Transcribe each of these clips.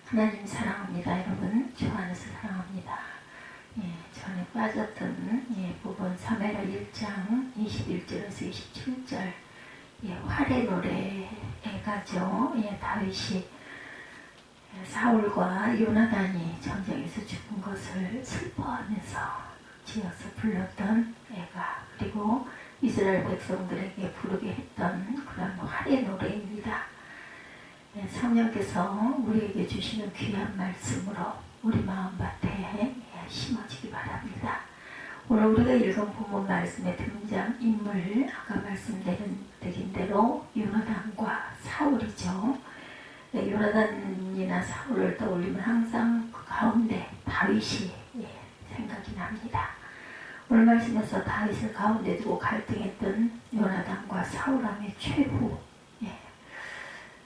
하나님 사랑합니다. 여러분 주 안에서 사랑합니다. 전에 빠졌던 부분 사무엘하 1장 21절에서 27절 활의 노래가죠. 다윗이 사울과 요나단이 전쟁에서 죽은 것을 슬퍼하면서 지어서 불렀던 애가, 그리고 이스라엘 백성들에게 부르게 했던 그런 활의 노래입니다. 성령께서 우리에게 주시는 귀한 말씀으로 우리 마음밭에 심어지기 바랍니다. 오늘 우리가 읽은 본문 말씀의 등장 인물, 아까 말씀드린 대로 요나단과 사울이죠. 요나단이나 사울을 떠올리면 항상 그 가운데 다윗이 생각이 납니다. 오늘 말씀에서 다윗을 가운데 두고 갈등했던 요나단과 사울함의 최후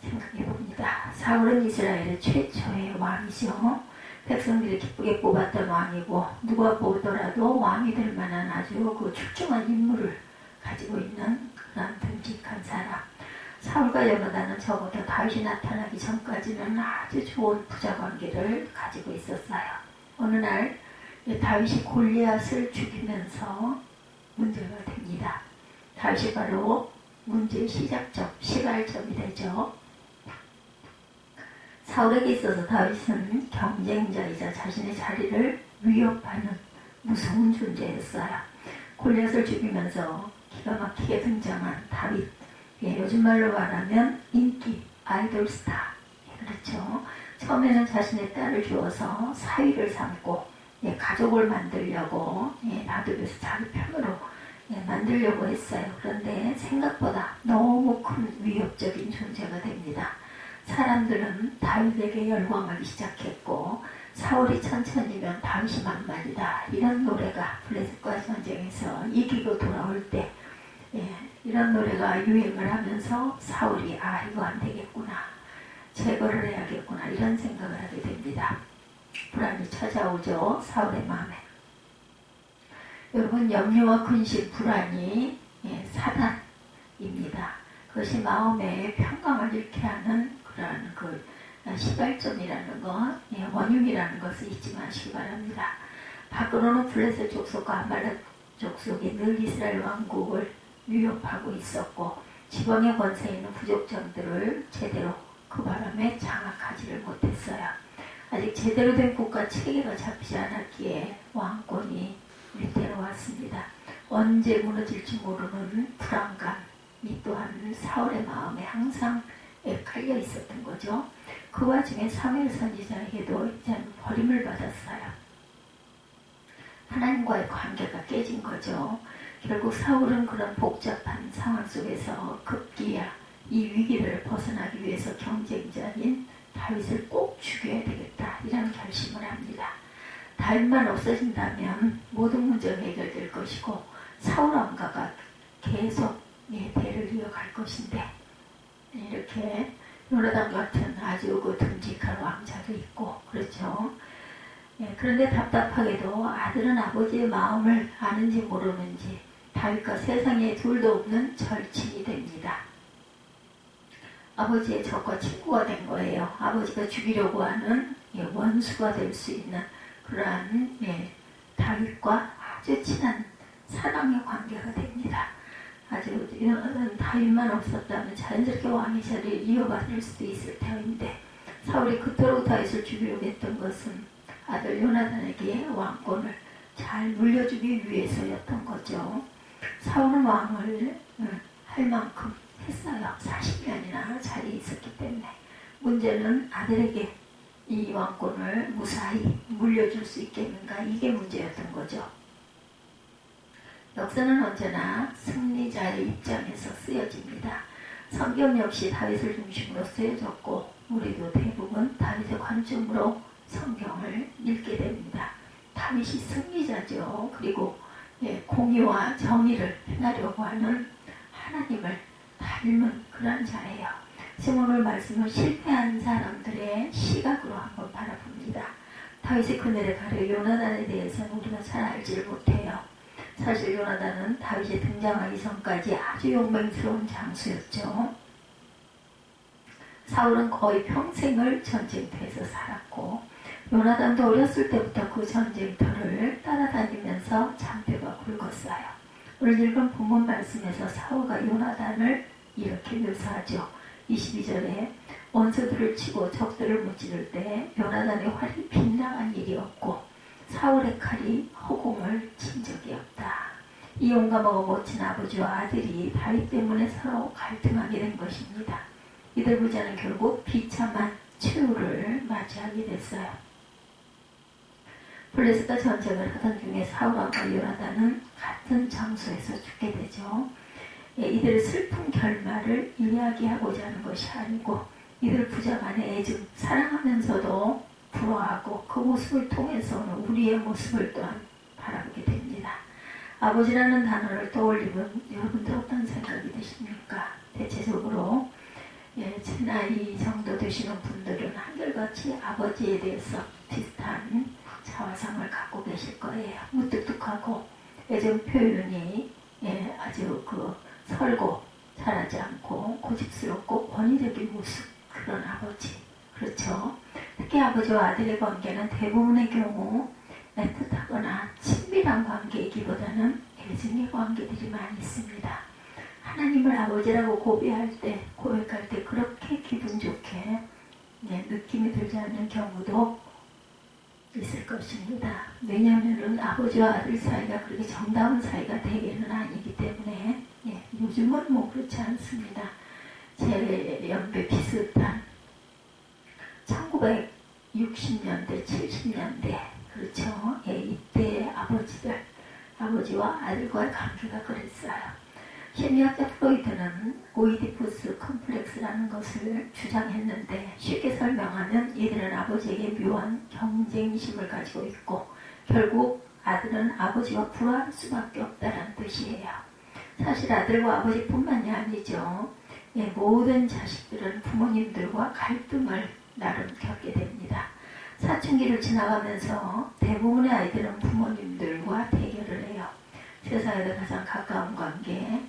생각해 봅니다. 사울은 이스라엘의 최초의 왕이죠. 백성들이 기쁘게 뽑았던 왕이고, 누가 보더라도 왕이 될 만한 아주 그 출중한 인물을 가지고 있는 그런 듬직한 사람. 사울과 요나단은 적어도 다윗이 나타나기 전까지는 아주 좋은 부자 관계를 가지고 있었어요. 어느 날 다윗이 골리앗을 죽이면서 문제가 됩니다. 다윗이 바로 문제의 시발점이 되죠. 사울에게 있어서 다윗은 경쟁자이자 자신의 자리를 위협하는 무서운 존재였어요. 골리앗을 죽이면서 기가 막히게 등장한 다윗, 요즘 말로 말하면 인기, 아이돌 스타. 그렇죠. 처음에는 자신의 딸을 주어서 사위를 삼고 가족을 만들려고 다독여서 자기 편으로 만들려고 했어요. 그런데 생각보다 너무 큰 위협적인 존재가 됩니다. 사람들은 다윗에게 열광하기 시작했고, 사울이 천천히면 다윗이 만만이다, 이런 노래가 블레셋과 전쟁에서 이기고 돌아올 때 이런 노래가 유행을 하면서 사울이 이거 안 되겠구나, 제거를 해야겠구나, 이런 생각을 하게 됩니다. 불안이 찾아오죠, 사울의 마음에. 여러분, 염려와 근심, 불안이 사단입니다. 그것이 마음의 평강을 잃게 하는 그런 그 시발점이라는 것, 원흉이라는 것을 잊지 마시기 바랍니다. 밖으로는 블레셋 족속과 아말렉 족속이 늘 이스라엘 왕국을 위협하고 있었고, 지방의 권세에 있는 부족장들을 제대로 그 바람에 장악하지를 못했어요. 아직 제대로 된 국가 체계가 잡히지 않았기에 왕권이 위태로 왔습니다. 언제 무너질지 모르는 불안감, 이 또한 사울의 마음에 항상 깔려 있었던 거죠. 그 와중에 사무엘 선지자에게도 이제는 버림을 받았어요. 하나님과의 관계가 깨진 거죠. 결국 사울은 그런 복잡한 상황 속에서 급기야 이 위기를 벗어나기 위해서 경쟁자인 다윗을 꼭 죽여야 되겠다, 이런 결심을 합니다. 다윗만 없어진다면 모든 문제가 해결될 것이고, 사울 왕가가 계속 대를 이어갈 것인데, 이렇게 요나단 같은 아주 그 듬직한 왕자도 있고, 그렇죠. 그런데 답답하게도 아들은 아버지의 마음을 아는지 모르는지 다윗과 세상에 둘도 없는 절친이 됩니다. 아버지의 적과 친구가 된 거예요. 아버지가 죽이려고 하는 원수가 될 수 있는 그러한 다윗과 아주 친한 사랑의 관계가 됩니다. 아주 이런 다윗만 없었다면 자연스럽게 왕의 자리를 이어받을 수도 있을 터인데, 사울이 그토록 다윗을 죽이려고 했던 것은 아들 요나단에게 왕권을 잘 물려주기 위해서였던 거죠. 사울은 왕을 할 만큼 했어요. 40년이나 자리에 있었기 때문에. 문제는 아들에게 이 왕권을 무사히 물려줄 수 있겠는가, 이게 문제였던 거죠. 역사는 언제나 승리자의 입장에서 쓰여집니다. 성경 역시 다윗을 중심으로 쓰여졌고, 우리도 대부분 다윗의 관점으로 성경을 읽게 됩니다. 다윗이 승리자죠. 그리고 공의와 정의를 행하려고 하는 하나님을 닮은 그런 자예요. 지금 오늘 말씀을 실패한 사람들의 시각으로 한번 바라봅니다. 다윗의 그늘에 가려 요나단에 대해서는 우리가 잘 알지를 못해요. 사실 요나단은 다윗이 등장하기 전까지 아주 용맹스러운 장수였죠. 사울은 거의 평생을 전쟁터에서 살았고 요나단도 어렸을 때부터 그 전쟁터를 따라다니면서 잔뼈가 굵었어요. 오늘 읽은 본문 말씀에서 사울과 요나단을 이렇게 묘사하죠. 22절에 원수들을 치고 적들을 무찌를 때 요나단의 활이 빗나간 일이 없고 사울의 칼이 허공을 친 적이 없다. 이용과 먹어못친 아버지와 아들이 다윗 때문에 서로 갈등하게 된 것입니다. 이들 부자는 결국 비참한 최후를 맞이하게 됐어요. 블레셋과 전쟁을 하던 중에 사울과 요나단은 같은 장소에서 죽게 되죠. 이들의 슬픈 결말을 이야기하고자 하는 것이 아니고 이들 부자 간의 애증, 사랑하면서도 부러워하고 그 모습을 통해서는 우리의 모습을 또한 바라보게 됩니다. 아버지라는 단어를 떠올리면 여러분들 어떤 생각이 드십니까? 대체적으로 제 나이 정도 되시는 분들은 한결같이 아버지에 대해서 비슷한 자화상을 갖고 계실 거예요. 무뚝뚝하고 애정 표현이 아주 설고 잘하지 않고 고집스럽고 권위적인 모습, 그런 아버지. 그렇죠. 특히 아버지와 아들의 관계는 대부분의 경우 애틋하거나 친밀한 관계이기보다는 애증의 관계들이 많이 있습니다. 하나님을 아버지라고 고백할 때 그렇게 기분 좋게 느낌이 들지 않는 경우도 있을 것입니다. 왜냐하면 아버지와 아들 사이가 그렇게 정다운 사이가 대개는 아니기 때문에 요즘은 그렇지 않습니다. 제 연배 비슷한 1960년대, 70년대 그렇죠. 이때 아버지와 아들과의 관계가 그랬어요. 심리학자 프로이트는 오이디푸스 컴플렉스라는 것을 주장했는데 쉽게 설명하면 이들은 아버지에게 묘한 경쟁심을 가지고 있고 결국 아들은 아버지와 불화할 수밖에 없다는 뜻이에요. 사실 아들과 아버지뿐만이 아니죠. 모든 자식들은 부모님들과 갈등을 나름 겪게 됩니다. 사춘기를 지나가면서 대부분의 아이들은 부모님들과 대결을 해요. 세상에서 가장 가까운 관계,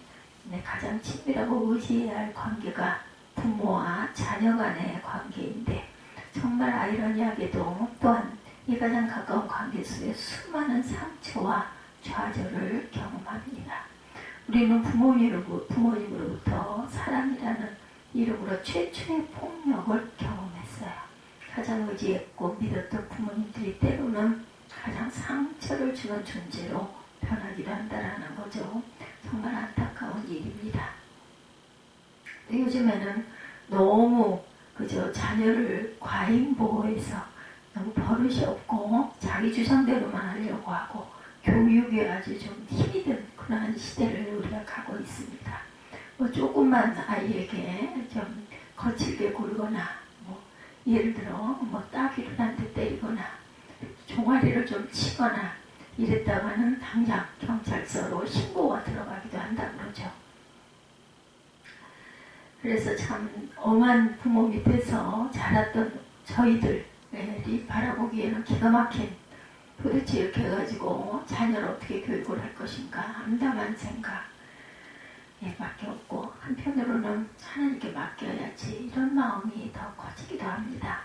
가장 친밀하고 의지해야 할 관계가 부모와 자녀 간의 관계인데 정말 아이러니하게도 또한 이 가장 가까운 관계 속에 수많은 상처와 좌절을 경험합니다. 우리는 부모님으로부터 사랑이라는 이름으로 최초의 폭력을 경험했어요. 가장 의지했고 믿었던 부모님들이 때로는 가장 상처를 주는 존재로 변하기도 한다는 거죠. 정말 안타까운 일입니다. 요즘에는 너무 자녀를 과잉 보호해서 너무 버릇이 없고 자기 주장대로만 하려고 하고 교육에 아주 좀 힘이 든 그러한 시대를 우리가 가고 있습니다. 조금만 아이에게 좀 거칠게 굴거나 예를 들어 따귀를 한 대 때리거나 종아리를 좀 치거나 이랬다가는 당장 경찰서로 신고가 들어가기도 한다고 그러죠. 그래서 참 엄한 부모 밑에서 자랐던 저희들이 바라보기에는 기가 막힌 도대체 이렇게 해가지고 자녀를 어떻게 교육을 할 것인가 암담한 생각 밖에 없고 한편으로는 하나님께 맡겨야지 이런 마음이 더 커지기도 합니다.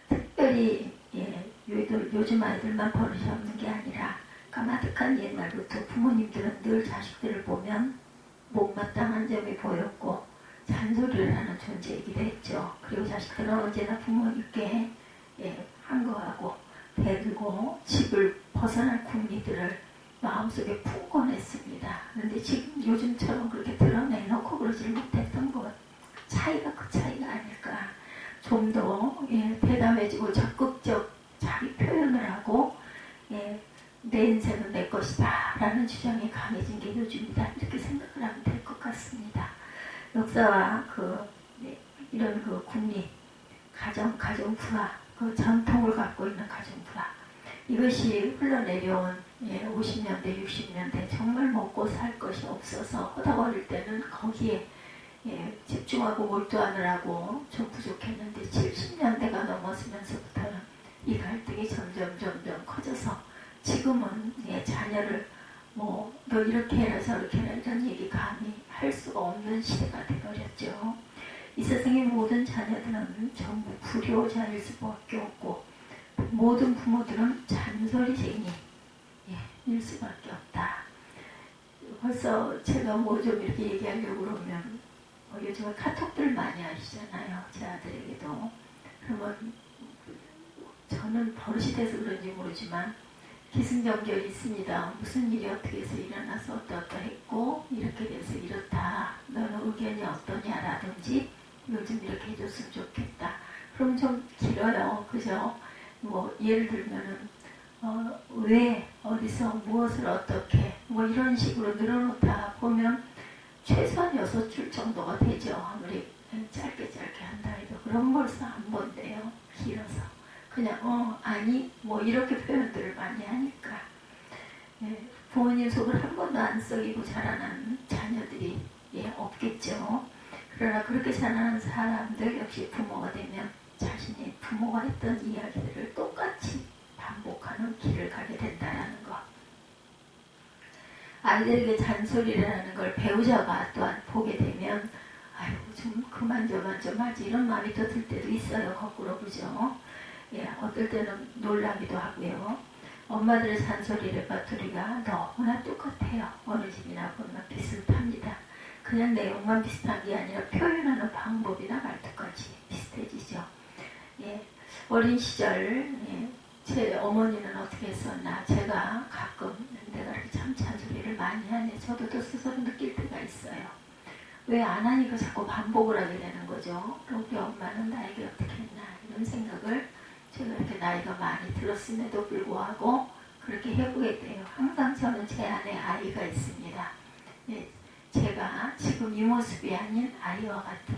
특별히 요즘 아이들만 버릇이 없는 게 아니라 까마득한 옛날부터 부모님들은 늘 자식들을 보면 못마땅한 점이 보였고 잔소리를 하는 존재이기도 했죠. 그리고 자식들은 언제나 부모님께 한거하고 대들고 집을 벗어날 궁리들을 마음속에 품곤 했습니다. 그런데 지금 요즘처럼 그렇게 드러내놓고 그러지 못했던 것 차이가 그 차이가 아닐까. 좀 더 대담해지고 적극적 자기 표현을 하고 내 인생은 내 것이다 라는 주장이 강해진 게 요즘이다 이렇게 생각을 하면 될 것 같습니다. 역사와 이런 궁리 가정 불화 전통을 갖고 있는 가정 불화 이것이 흘러내려온 50년대 60년대 정말 먹고 살 것이 없어서 허덕거릴 때는 거기에 집중하고 몰두하느라고 좀 부족했는데 70년대가 넘어서면서부터는 이 갈등이 점점 커져서 지금은 자녀를 너 이렇게 해라 저렇게 해라 이런 얘기 감히 할 할 수가 없는 시대가 되어버렸죠. 이 세상의 모든 자녀들은 전부 불효자일 수밖에 없고 모든 부모들은 잔소리쟁이일 수밖에 없다. 벌써 제가 뭐 좀 이렇게 얘기하려고 그러면 요즘에 카톡들 많이 하시잖아요. 제 아들에게도. 그러면 저는 버릇이 돼서 그런지 모르지만 기승전결이 있습니다. 무슨 일이 어떻게 해서 일어나서 어떠했고 이렇게 돼서 이렇다. 너는 의견이 어떠냐라든지 이거 좀 이렇게 해줬으면 좋겠다. 그럼 좀 길어요. 그죠? 뭐 예를 들면은 왜 어디서 무엇을 어떻게 뭐 이런 식으로 늘어놓다 보면 최소한 6줄 정도가 되죠. 아무리 짧게 한다 해도. 그럼 벌써 안 본대요. 길어서. 그냥 아니 뭐 이렇게 표현들을 많이 하니까 부모님 속을 한 번도 안 썩이고 자라난 자녀들이 없겠죠. 그러나 그렇게 자라는 사람들 역시 부모가 되면 자신이 부모가 했던 이야기들을 똑같이 반복하는 길을 가게 된다는 것. 아이들에게 잔소리라는 걸 배우자가 또한 보게 되면 아유 좀 그만 좀 하지 이런 마음이 더 들 때도 있어요. 거꾸로 그죠? 어떨 때는 놀라기도 하고요. 엄마들의 잔소리 레퍼토리가 너무나 똑같아요. 어느 집이나 보면 비슷합니다. 그냥 내용만 비슷한 게 아니라 표현하는 방법이나 말투까지 비슷해지죠. 어린 시절 제 어머니는 어떻게 했었나 제가 가끔 내가 이렇게 참 잔소리를 많이 하네. 저도 또 스스로 느낄 때가 있어요. 왜 안 하니까 자꾸 반복을 하게 되는 거죠. 우리 엄마는 나에게 어떻게 했나 이런 생각을 제가 이렇게 나이가 많이 들었음에도 불구하고 그렇게 해보게 돼요. 항상 저는 제 안에 아이가 있습니다. 제가 지금 이 모습이 아닌 아이와 같은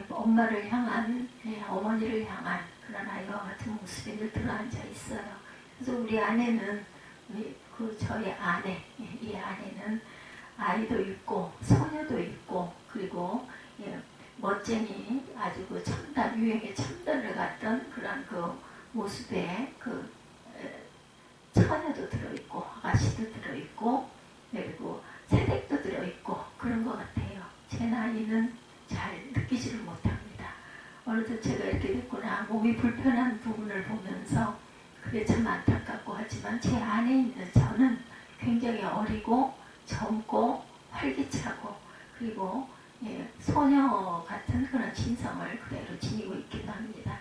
엄마를 향한 어머니를 향한 그런 아이와 같은 모습에 늘 들어앉아 있어요. 그래서 우리 아내는 저의 아내, 이 아내는 아이도 있고 소녀도 있고 그리고 멋쟁이 아주 그 첨단 유행의 첨단을 갖던 그런 그 모습에 그 처녀도 들어있고 아가씨도 들어있고 그리고 새댁도 들어있고 그런 것 같아요. 제 나이는 잘 느끼지를 못합니다. 어느덧 제가 이렇게 됐구나 몸이 불편한 부분을 보면서 그게 참 안타깝고 하지만 제 안에 있는 저는 굉장히 어리고 젊고 활기차고 그리고 소녀 같은 그런 신성을 그대로 지니고 있기도 합니다.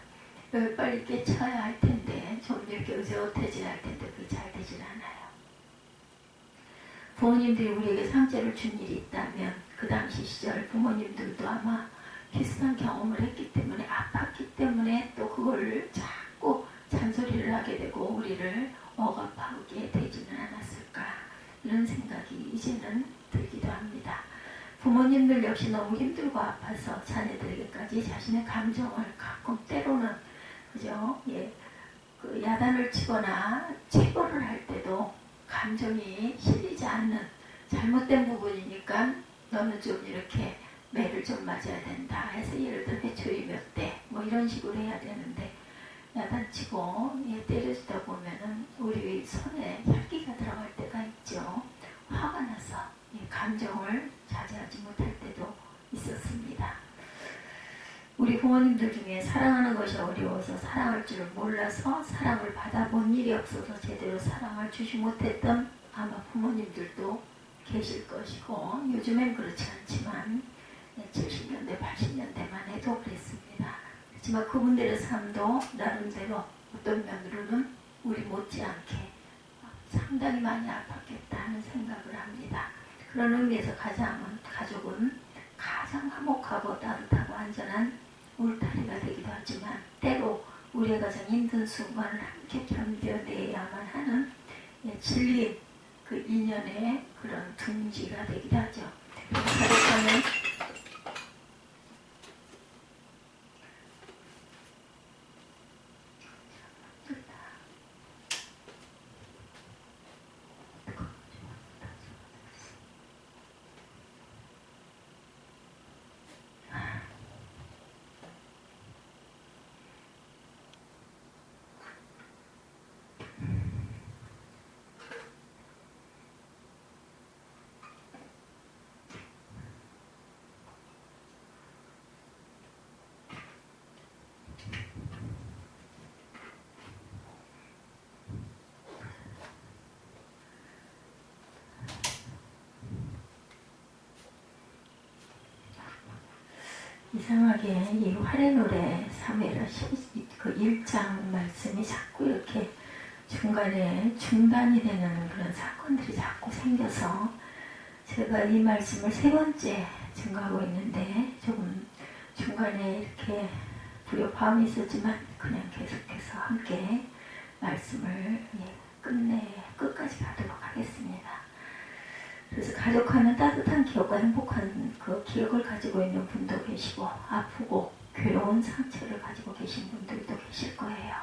빨리 깨쳐야 할 텐데 좀 이렇게 의젓해져야 할 텐데 그게 잘 되질 않아요. 부모님들이 우리에게 상처를 준 일이 있다면 그 당시 시절 부모님들도 아마 비슷한 경험을 했기 때문에 아팠기 때문에 또 그걸 자꾸 잔소리를 하게 되고 우리를 억압하게 되지는 않았을까 이런 생각이 이제는 들기도 합니다. 부모님들 역시 너무 힘들고 아파서 자녀들에게까지 자신의 감정을 가끔 때로는 그죠? 그 야단을 치거나 체벌을 할 때도 감정이 실리지 않는 잘못된 부분이니까 너는 좀 이렇게 매를 좀 맞아야 된다 해서 예를 들어 회초리 몇 대 뭐 이런 식으로 해야 되는데 야단치고 때려주다 보면은 우리 손에 혈기가 들어갈 때가 있죠. 화가 나서 감정을 자제하지 못할 때도 있었습니다. 우리 부모님들 중에 사랑하는 것이 어려워서 사랑할 줄을 몰라서 사랑을 받아본 일이 없어서 제대로 사랑을 주지 못했던 아마 부모님들도 계실 것이고 요즘엔 그렇지 않지만 70년대, 80년대만 해도 그랬습니다. 하지만 그분들의 삶도 나름대로 어떤 면으로는 우리 못지않게 상당히 많이 아팠겠다 하는 생각을 합니다. 그런 의미에서 가족은 가장 화목하고 따뜻하고 안전한 울타리가 되기도 하지만 때로 우리의 가장 힘든 순간을 함께 견뎌내야만 하는 진리 그 인연의 그런 둥지가 되기도 하죠. 가족과는 이상하게 이 활의 사무엘하 그 1장 말씀이 자꾸 이렇게 중간에 중단이 되는 그런 사건들이 자꾸 생겨서 제가 이 말씀을 세 번째 증거하고 있는데 조금 중간에 이렇게 불협화음이 있었지만 그냥 계속해서 함께 말씀을 끝까지 가도록 하겠습니다. 그래서 가족하면 따뜻한 기억과 행복한 그 기억을 가지고 있는 분도 계시고 아프고 괴로운 상처를 가지고 계신 분들도 계실 거예요.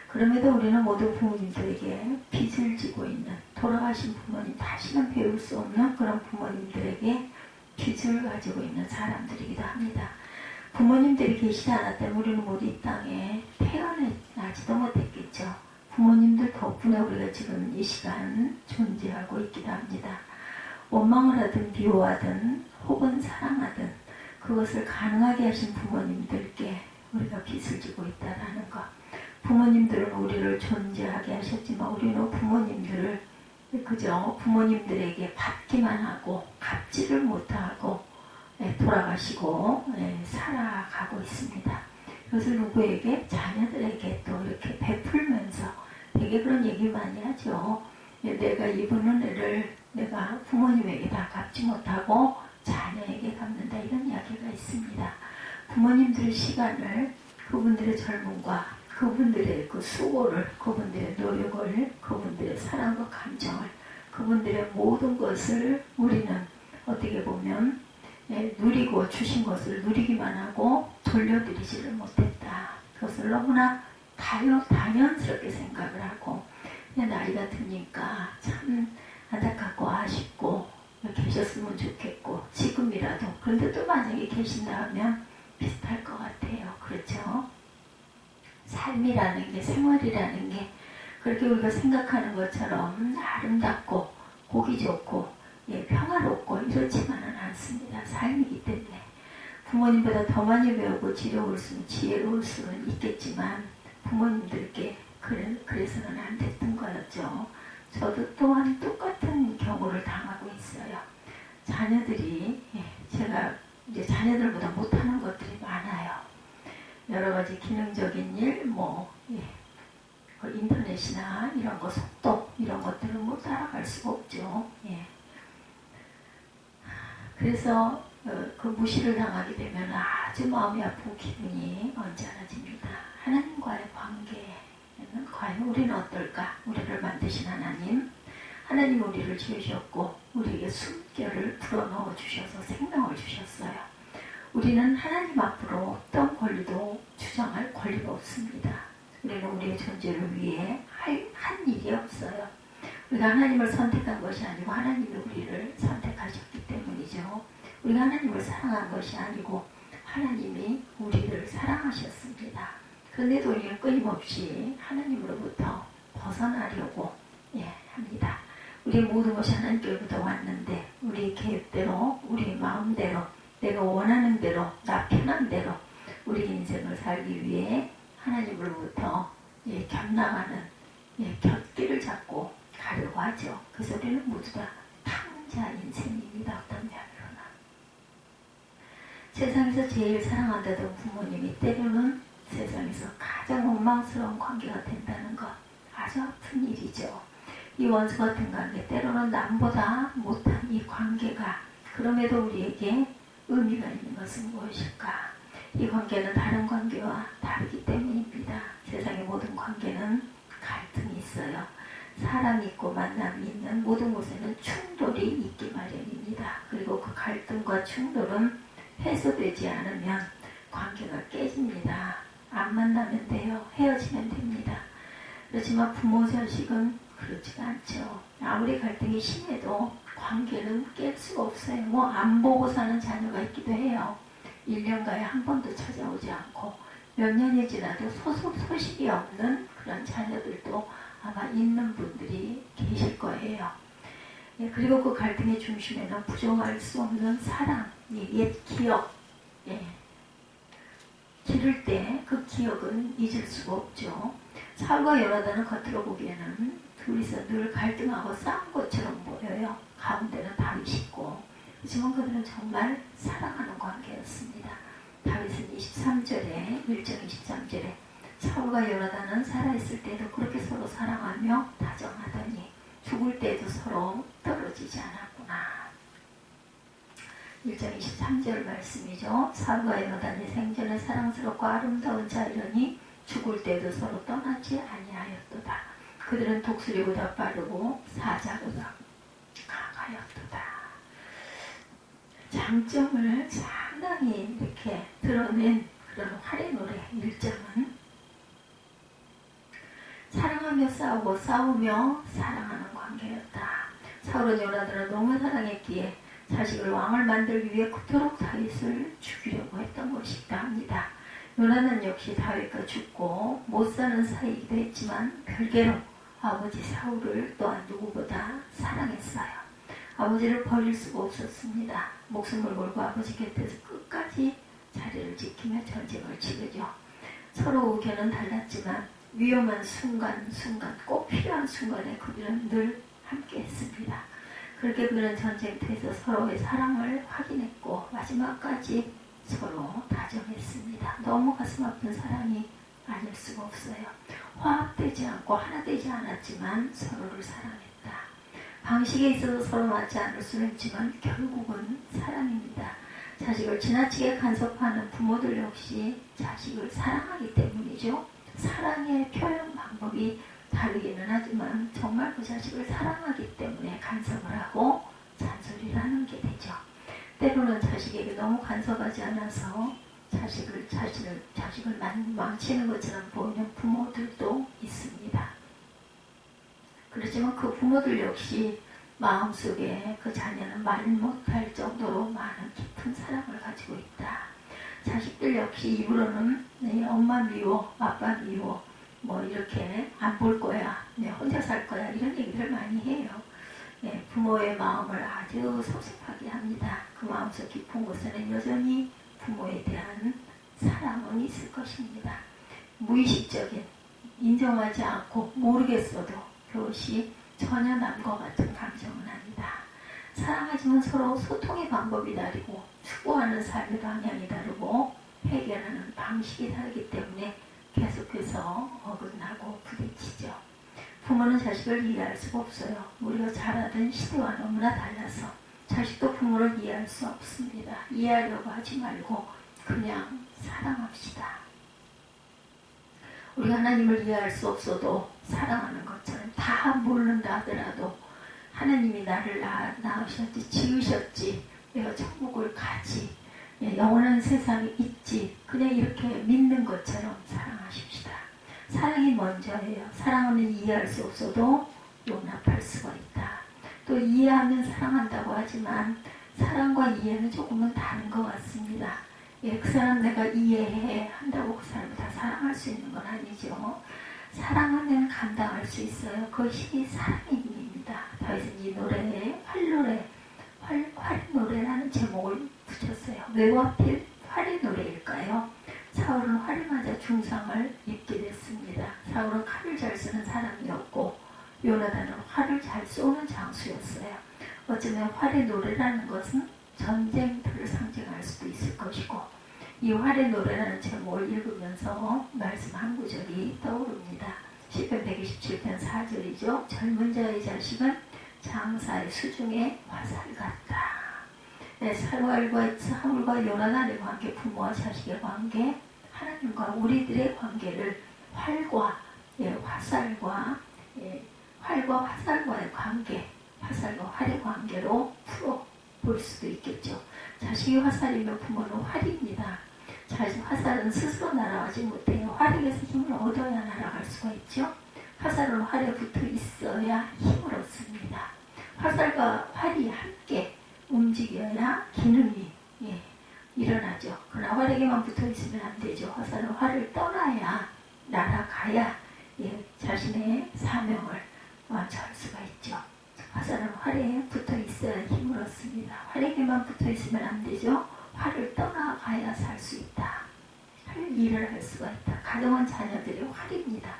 그럼에도 우리는 모두 부모님들에게 빚을 지고 있는 돌아가신 부모님, 다시는 배울 수 없는 그런 부모님들에게 빚을 가지고 있는 사람들이기도 합니다. 부모님들이 계시지 않았다면 우리는 모두 이 땅에 태어나지도 못했겠죠. 부모님들 덕분에 우리가 지금 이 시간 존재하고 있기도 합니다. 원망을 하든 미워하든 혹은 사랑하든 그것을 가능하게 하신 부모님들께 우리가 빚을 지고 있다는 것. 부모님들은 우리를 존재하게 하셨지만 우리는 부모님들을 그저 부모님들에게 받기만 하고 갚지를 못하고 돌아가시고 살아가고 있습니다. 이것을 누구에게? 자녀들에게 또 이렇게 베풀면서 되게 그런 얘기 많이 하죠. 내가 입은 은혜를 내가 부모님에게 다 갚지 못하고 자녀에게 갚는다, 이런 이야기가 있습니다. 부모님들의 시간을, 그분들의 젊음과 그분들의 그 수고를, 그분들의 노력을, 그분들의 사랑과 감정을, 그분들의 모든 것을 우리는 어떻게 보면 누리고 주신 것을 누리기만 하고 돌려드리지를 못했다. 그것을 너무나 당연스럽게 생각을 하고 나이가 드니까 참 안타깝고 아쉽고 계셨으면 좋겠고 지금이라도, 그런데 또 만약에 계신다면 비슷할 것 같아요. 그렇죠? 삶이라는 게, 생활이라는 게 그렇게 우리가 생각하는 것처럼 아름답고 보기 좋고 평화롭고 이렇지만은 않습니다. 삶이기 때문에 부모님보다 더 많이 배우고 지혜로울 수는 있겠지만 부모님들께 그래서는 안 됐던 거였죠. 저도 또한 똑같은 경우를 당하고 있어요. 자녀들이 제가 이제 자녀들보다 못하는 것들이 많아요. 여러 가지 기능적인 일, 그 인터넷이나 이런 거, 속도 이런 것들은 못 따라갈 수가 없죠. 그래서 그 무시를 당하게 되면 아주 마음이 아프고 기분이 언짢아집니다. 하나님과의 관계는 과연 우리는 어떨까? 우리를 만드신 하나님, 하나님 우리를 지으셨고 우리에게 숨결을 불어넣어 주셔서 생명을 주셨어요. 우리는 하나님 앞으로 어떤 권리도 주장할 권리가 없습니다. 우리는 우리의 존재를 위해 한 일이 없어요. 우리가 하나님을 선택한 것이 아니고 하나님이 우리를 선택하셨기 때문이죠. 우리가 하나님을 사랑한 것이 아니고 하나님이 우리를 사랑하셨습니다. 그런데도 우리는 끊임없이 하나님으로부터 벗어나려고 합니다. 우리의 모든 것이 하나님께로부터 왔는데 우리의 계획대로, 우리의 마음대로, 내가 원하는 대로, 나 편한 대로 우리 인생을 살기 위해 하나님으로부터 곁나가는 곁길을 잡고 가려고 하죠. 그래서 우리는 모두 다 탕자 인생입니다. 어떤 면으로는. 세상에서 제일 사랑한다던 부모님이 때로는 세상에서 가장 원망스러운 관계가 된다는 것, 아주 아픈 일이죠. 이 원수 같은 관계, 때로는 남보다 못한 이 관계가 그럼에도 우리에게 의미가 있는 것은 무엇일까? 이 관계는 다른 관계와 다르기 때문입니다. 세상의 모든 관계는 갈등이 있어요. 사람이 있고 만남이 있는 모든 곳에는 충돌이 있기 마련입니다. 그리고 그 갈등과 충돌은 해소되지 않으면 관계가 깨집니다. 안 만나면 돼요. 헤어지면 됩니다. 그렇지만 부모 자식은 그렇지가 않죠. 아무리 갈등이 심해도 관계는 깰 수가 없어요. 안 보고 사는 자녀가 있기도 해요. 1년가에 한 번도 찾아오지 않고 몇 년이 지나도 소식이 없는 그런 자녀들도 아마 있는 분들이 계실 거예요. 그리고 그 갈등의 중심에는 부정할 수 없는 사랑, 옛 기억, 기를 때 그 기억은 잊을 수가 없죠. 사울과 요나단은 겉으로 보기에는 둘이서 늘 갈등하고 싸운 것처럼 보여요. 가운데는 다윗이 있고. 하지만 그들은 정말 사랑하는 관계였습니다. 다윗은 23절에 1장 23절에 사울과 요나단은 살아있을 때도 그렇게 서로 사랑하며 다정하더니 죽을 때도 서로 떨어지지 않았구나. 1장 23절 말씀이죠. 사울과 요나단이 생전에 사랑스럽고 아름다운 자이러니 죽을 때도 서로 떠나지 아니하였도다. 그들은 독수리보다 빠르고 사자보다 강하였도다. 장점을 상당히 이렇게 드러낸 그런 활의 노래 1장은 사랑하며 싸우고 싸우며 사랑하는 관계였다. 사울은 요나단을 너무 사랑했기에 자식을 왕을 만들기 위해 그토록 다윗을 죽이려고 했던 것이기도 합니다. 요나단 역시 다윗과 죽고 못 사는 사이이기도 했지만 별개로 아버지 사울을 또한 누구보다 사랑했어요. 아버지를 버릴 수가 없었습니다. 목숨을 걸고 아버지 곁에서 끝까지 자리를 지키며 전쟁을 치르죠. 서로 의견은 달랐지만 위험한 순간순간 꼭 필요한 순간에 그들은 늘 함께했습니다. 그렇게 그들은 전쟁터에서 서로의 사랑을 확인했고 마지막까지 서로 다정했습니다. 너무 가슴 아픈 사랑이 아닐 수가 없어요. 화합되지 않고 하나 되지 않았지만 서로를 사랑했다. 방식에 있어서 서로 맞지 않을 수는 있지만 결국은 사랑입니다. 자식을 지나치게 간섭하는 부모들 역시 자식을 사랑하기 때문이죠. 사랑의 표현 방법이 다르기는 하지만 정말 그 자식을 사랑하기 때문에 간섭을 하고 잔소리를 하는 게 되죠. 때로는 자식에게 너무 간섭하지 않아서 자식을 망치는 것처럼 보이는 부모들도 있습니다. 그렇지만 그 부모들 역시 마음속에 그 자녀는 말 못할 정도로 많은 깊은 사랑을 가지고 있다. 자식들 역시 입으로는 엄마 미워, 아빠 미워, 뭐 이렇게 안 볼 거야, 혼자 살 거야 이런 얘기를 많이 해요. 부모의 마음을 아주 섭섭하게 합니다. 그 마음속 깊은 곳에는 여전히 부모에 대한 사랑은 있을 것입니다. 무의식적인, 인정하지 않고 모르겠어도 그것이 전혀 남과 같은 감정은 아니다. 사랑하지만 서로 소통의 방법이 다르고 추구하는 삶의 방향이 다르고 해결하는 방식이 다르기 때문에 계속해서 어긋나고 부딪히죠. 부모는 자식을 이해할 수가 없어요. 우리가 자라던 시대와 너무나 달라서 자식도 부모를 이해할 수 없습니다. 이해하려고 하지 말고 그냥 사랑합시다. 우리가 하나님을 이해할 수 없어도 사랑하는 것처럼 다 모른다 하더라도 하나님이 나를 낳으셨지, 지으셨지, 내가 천국을 가지, 영원한 세상이 있지, 그냥 이렇게 믿는 것처럼 사랑하십시다. 사랑이 먼저예요. 사랑하면 이해할 수 없어도 용납할 수가 있다. 또 이해하면 사랑한다고 하지만 사랑과 이해는 조금은 다른 것 같습니다. 그 사람 내가 이해해 한다고 그 사람을 다 사랑할 수 있는 건 아니죠. 사랑하면 감당할 수 있어요. 그것이 사랑의 의미입니다. 다윗은 이 노래에 활 노래라는 제목을 붙였어요. 왜 하필 활의 노래일까요? 사울은 활에 맞아 중상을 입게 됐습니다. 사울은 칼을 잘 쓰는 사람이었고 요나단은 활을 잘 쏘는 장수였어요. 어쩌면 활의 노래라는 것은 전쟁터를 상징할 수도 있을 것이고 이 활의 노래라는 제목을 읽으면서 말씀 한 구절이 떠오릅니다. 시편 127편 4절이죠. 젊은 자의 자식은 장사의 수중에 화살 같다. 사울과 요나단의 관계, 부모와 자식의 관계, 하나님과 우리들의 관계를 활과 화살과의 관계, 화살과 활의 관계로 풀어볼 수도 있겠죠. 자식이 화살이면 부모는 활입니다. 화살은 스스로 날아가지 못해요. 활에게서 힘을 얻어야 날아갈 수가 있죠. 화살은 활에 붙어 있어야 힘을 얻습니다. 화살과 활이 함께 움직여야 기능이 일어나죠. 그러나 활에게만 붙어 있으면 안 되죠. 화살은 활을 떠나야 날아가야 자신의 사명을 완수할 수가 있죠. 화살은 활에 붙어 있어야 힘을 얻습니다. 활에게만 붙어 있으면 안 되죠. 활을 떠나가야 살 수 있다. 할 일을 할 수가 있다. 가정은 자녀들의 활입니다.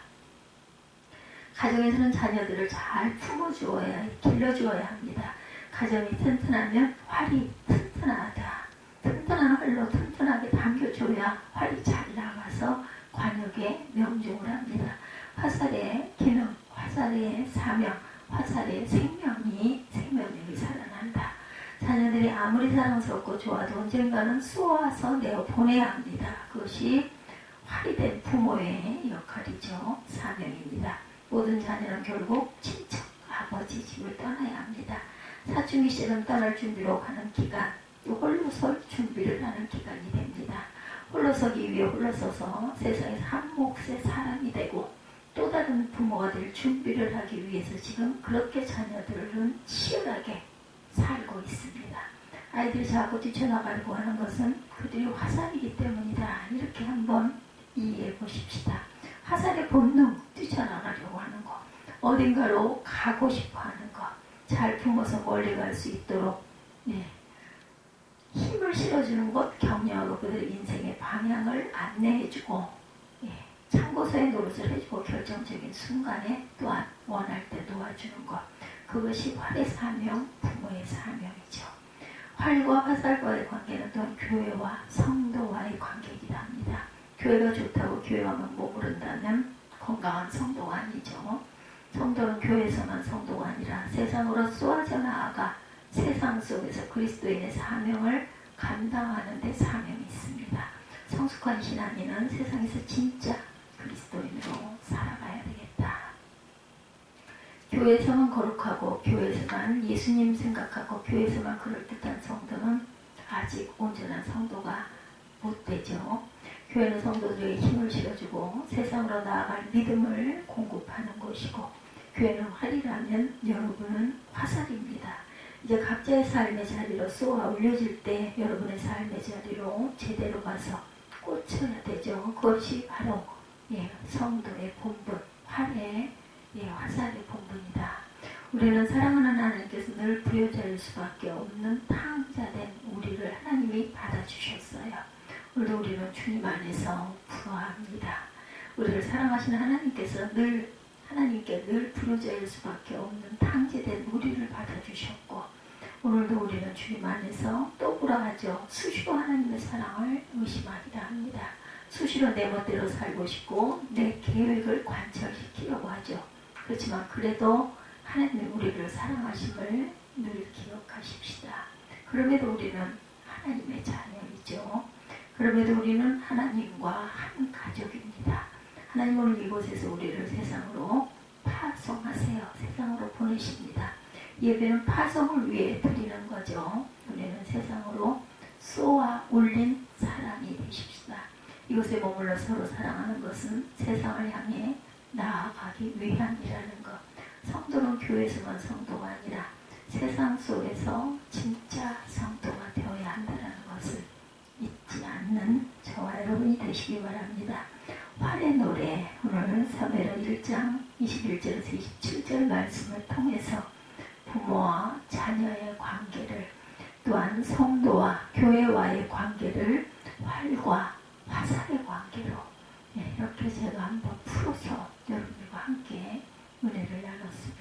가정에서는 자녀들을 잘 품어주어야, 길러주어야 합니다. 가정이 튼튼하면 활이 튼튼하다. 튼튼한 활로 튼튼하게 당겨줘 세워야 활이 잘 나가서 관역에 명중을 합니다. 화살의 기능, 화살의 사명, 화살의 생명력이 살아난다. 자녀들이 아무리 사랑스럽고 좋아도 언젠가는 쏘아서 내어 보내야 합니다. 그것이 활이 된 부모의 역할이죠. 사명입니다. 모든 자녀는 결국 친척, 아버지 집을 떠나야 합니다. 사춘기 시절은 떠날 준비로 가는 기간, 홀로 설 준비를 하는 기간이 됩니다. 홀로 서기 위해 홀로 서서 세상에서 한 몫의 사람이 되고 또 다른 부모가 될 준비를 하기 위해서 지금 그렇게 자녀들은 치열하게 살고 있습니다. 아이들이 자꾸 뛰쳐나가려고 하는 것은 그들이 화살이기 때문이다. 이렇게 한번 이해해 보십시다. 화살의 본능, 뛰쳐나가려고 하는 것, 어딘가로 가고 싶어 하는 것, 잘 품어서 멀리 갈 수 있도록 힘을 실어주는 것, 격려하고 그들의 인생의 방향을 안내해주고 참고서에 노릇을 해주고 결정적인 순간에 또한 원할 때 도와주는 것, 그것이 활의 사명, 부모의 사명이죠. 활과 화살과의 관계는 또한 교회와 성도와의 관계이기도 합니다. 교회가 좋다고 교회와만 머무른다면 건강한 성도가 아니죠. 성도는 교회에서만 성도가 아니라 세상으로 쏘아져 나아가 세상 속에서 그리스도인의 사명을 감당하는 데 사명이 있습니다. 성숙한 신앙인은 세상에서 진짜 그리스도인으로 살아가야 되겠다. 교회에서만 거룩하고 교회에서만 예수님 생각하고 교회에서만 그럴듯한 성도는 아직 온전한 성도가 못 되죠. 교회는 성도들에게 힘을 실어주고 세상으로 나아갈 믿음을 공급하는 곳이고, 교회는 활이라면 여러분은 화살입니다. 이제 각자의 삶의 자리로 쏘아 올려질 때 여러분의 삶의 자리로 제대로 가서 꽂혀야 되죠. 그것이 바로 성도의 본분, 활의 화살의 본분이다. 우리는 사랑하는 하나님께서 늘 부여자일 수밖에 없는 탕자된 우리를 하나님이 받아주셨어요. 오늘도 우리는 주님 안에서 부러합니다. 우리를 사랑하시는 하나님께서 하나님께 늘 부여자일 수밖에 없는 탕제된 우리를 받아주셨고, 오늘도 우리는 주님 안에서 또 부러하죠. 수시로 하나님의 사랑을 의심하기도 합니다. 수시로 내 멋대로 살고 싶고 내 계획을 관철시키려고 하죠. 그렇지만 그래도 하나님이 우리를 사랑하심을 늘 기억하십시다. 그럼에도 우리는 하나님의 자녀이죠. 그럼에도 우리는 하나님과 한 가족입니다. 하나님 오늘 이곳에서 우리를 세상으로 파송하세요. 세상으로 보내십니다. 예배는 파송을 위해 드리는 거죠. 우리는 세상으로 쏘아 올린 사람이 되십시다. 이곳에 머물러 서로 사랑하는 것은 세상을 향해 나아가기 위함이라는 것. 성도는 교회에서만 성도가 아니라 세상 속에서 진짜 성도가 되어야 한다는 것을 잊지 않는 저와 여러분이 되시기 바랍니다. 활의 노래, 오늘 사무엘하 1장 21절에서 27절 말씀을 통해서 부모와 자녀의 관계를, 또한 성도와 교회와의 관계를 활과 화살의 관계로 이렇게 제가 한번 풀어서 여러분과 함께 은혜를 나눴습니다.